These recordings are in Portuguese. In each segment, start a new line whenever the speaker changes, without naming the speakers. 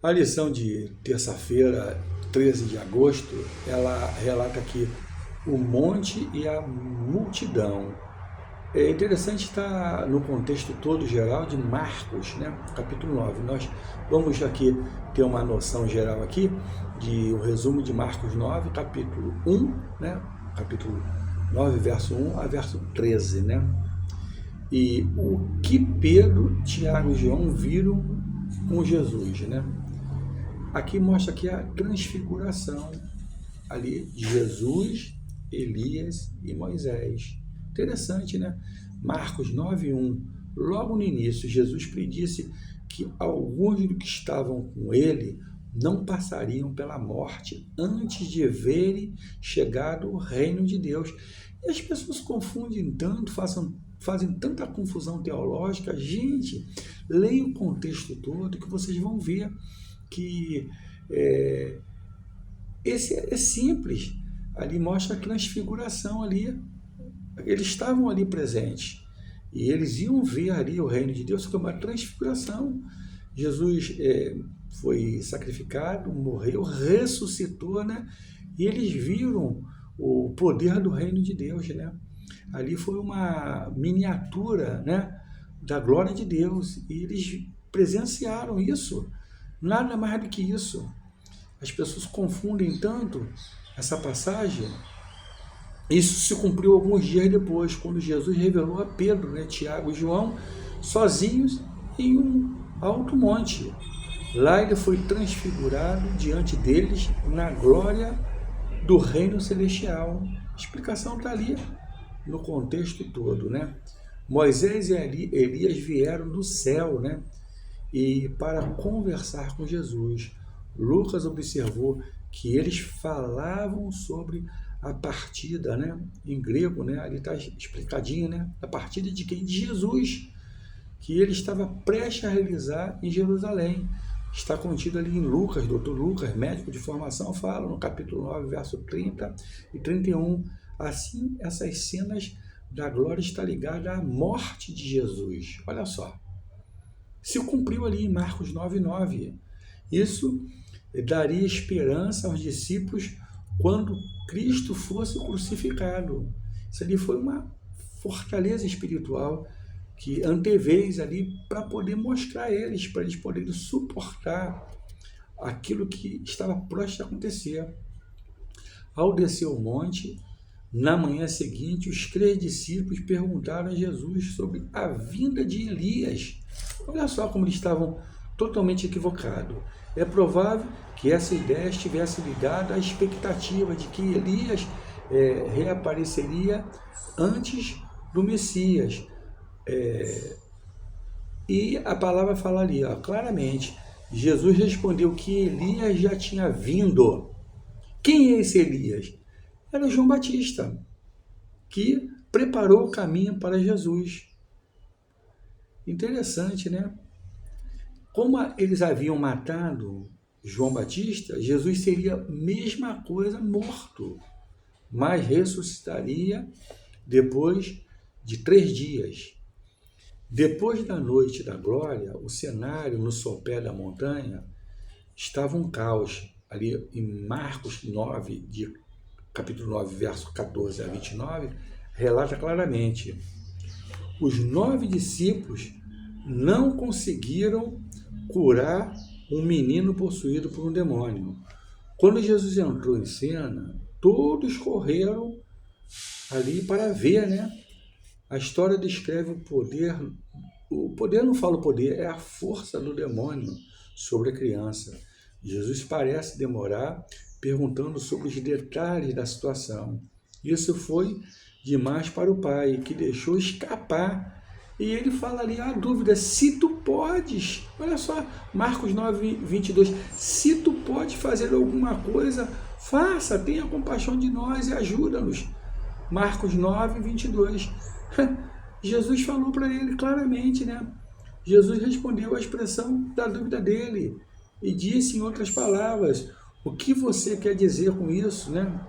A lição de terça-feira, 13 de agosto, ela relata aqui o monte e a multidão. É interessante estar no contexto todo geral de Marcos, né? Capítulo 9. Nós vamos aqui ter uma noção geral aqui de um resumo de Marcos 9, capítulo 1, né? Capítulo 9, verso 1 a verso 13, né? E o que Pedro, Tiago e João viram com Jesus, né? Aqui mostra aqui a transfiguração ali de Jesus, Elias e Moisés. Interessante, né? Marcos 9:1. Logo no início, Jesus predisse que alguns dos que estavam com ele não passariam pela morte antes de verem chegado o reino de Deus. E as pessoas confundem tanto, fazem tanta confusão teológica. Gente, leia o contexto todo que vocês vão ver que esse é simples. Ali mostra a transfiguração ali. Eles estavam ali presentes. E eles iam ver ali o reino de Deus, que é uma transfiguração. Jesus foi sacrificado, morreu, ressuscitou, né? E eles viram o poder do reino de Deus, né? Ali foi uma miniatura, né, da glória de Deus. E eles presenciaram isso. Nada mais do que isso. As pessoas confundem tanto essa passagem. Isso se cumpriu alguns dias depois, quando Jesus revelou a Pedro, né, Tiago e João, sozinhos em um alto monte. Lá ele foi transfigurado diante deles na glória do reino celestial. A explicação está ali no contexto todo, né? Moisés e Elias vieram do céu, né? E para conversar com Jesus. Lucas observou que eles falavam sobre a partida, né? Em grego, né? Ali está explicadinho, né? A partida de quem? De Jesus, que ele estava prestes a realizar em Jerusalém. Está contido ali em Lucas, doutor Lucas, médico de formação, fala no capítulo 9, verso 30 e 31. Assim, essas cenas da glória estão ligadas à morte de Jesus. Olha só. Se cumpriu ali em Marcos 9:9. Isso daria esperança aos discípulos quando Cristo fosse crucificado. Isso ali foi uma fortaleza espiritual que antevez ali para poder mostrar a eles, para eles poderem suportar aquilo que estava prestes a acontecer. Ao descer o monte, na manhã seguinte, os 3 discípulos perguntaram a Jesus sobre a vinda de Elias. Olha só como eles estavam totalmente equivocados. É provável que essa ideia estivesse ligada à expectativa de que Elias reapareceria antes do Messias. E a palavra fala ali, ó, claramente, Jesus respondeu que Elias já tinha vindo. Quem é esse Elias? Era João Batista, que preparou o caminho para Jesus. Interessante, né? Como eles haviam matado João Batista, Jesus seria a mesma coisa morto, mas ressuscitaria depois de 3 dias. Depois da noite da glória, o cenário no sopé da montanha estava um caos. Ali em Marcos 9, capítulo 9, verso 14 a 29, relata claramente: os 9 discípulos não conseguiram curar um menino possuído por um demônio. Quando Jesus entrou em cena, todos correram ali para ver, né? A história descreve o poder não fala o poder, é a força do demônio sobre a criança. Jesus parece demorar perguntando sobre os detalhes da situação. Isso foi demais para o pai, que deixou escapar. E ele fala ali a dúvida, se tu podes, olha só, Marcos 9, 22, se tu podes fazer alguma coisa, faça, tenha compaixão de nós e ajuda-nos. Marcos 9, 22. Jesus falou para ele claramente, né? Jesus respondeu à expressão da dúvida dele e disse em outras palavras, o que você quer dizer com isso, né?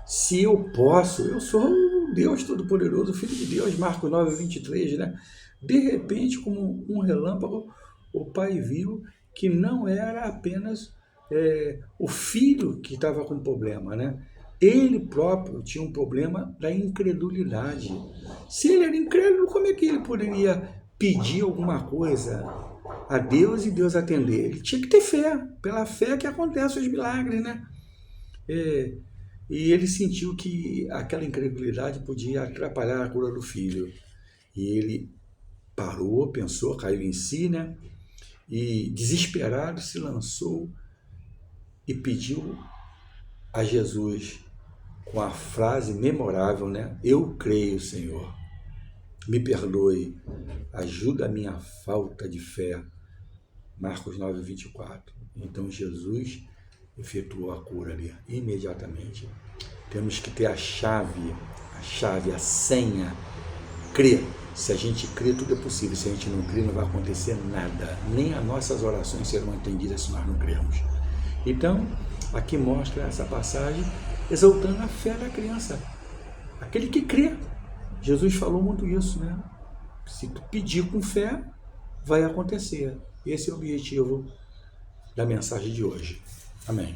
Se eu posso, eu sou o Deus Todo-Poderoso, Filho de Deus, Marcos 9, 23, né? De repente, como um relâmpago, o pai viu que não era apenas o filho que estava com problema, né? Ele próprio tinha um problema da incredulidade. Se ele era incrédulo, como é que ele poderia pedir alguma coisa a Deus e Deus atender? Ele tinha que ter fé, pela fé que acontecem os milagres, né? E ele sentiu que aquela incredulidade podia atrapalhar a cura do filho. E ele parou, pensou, caiu em si, né? E desesperado se lançou e pediu a Jesus com a frase memorável, né? Eu creio, Senhor. Me perdoe. Ajuda a minha falta de fé. Marcos 9:24. Então Jesus efetuou a cura ali, imediatamente. Temos que ter a chave, a senha. Crer. Se a gente crê, tudo é possível. Se a gente não crê, não vai acontecer nada. Nem as nossas orações serão atendidas se nós não crermos. Então, aqui mostra essa passagem exaltando a fé da criança. Aquele que crê. Jesus falou muito isso, né? Se tu pedir com fé, vai acontecer. Esse é o objetivo da mensagem de hoje. Amém.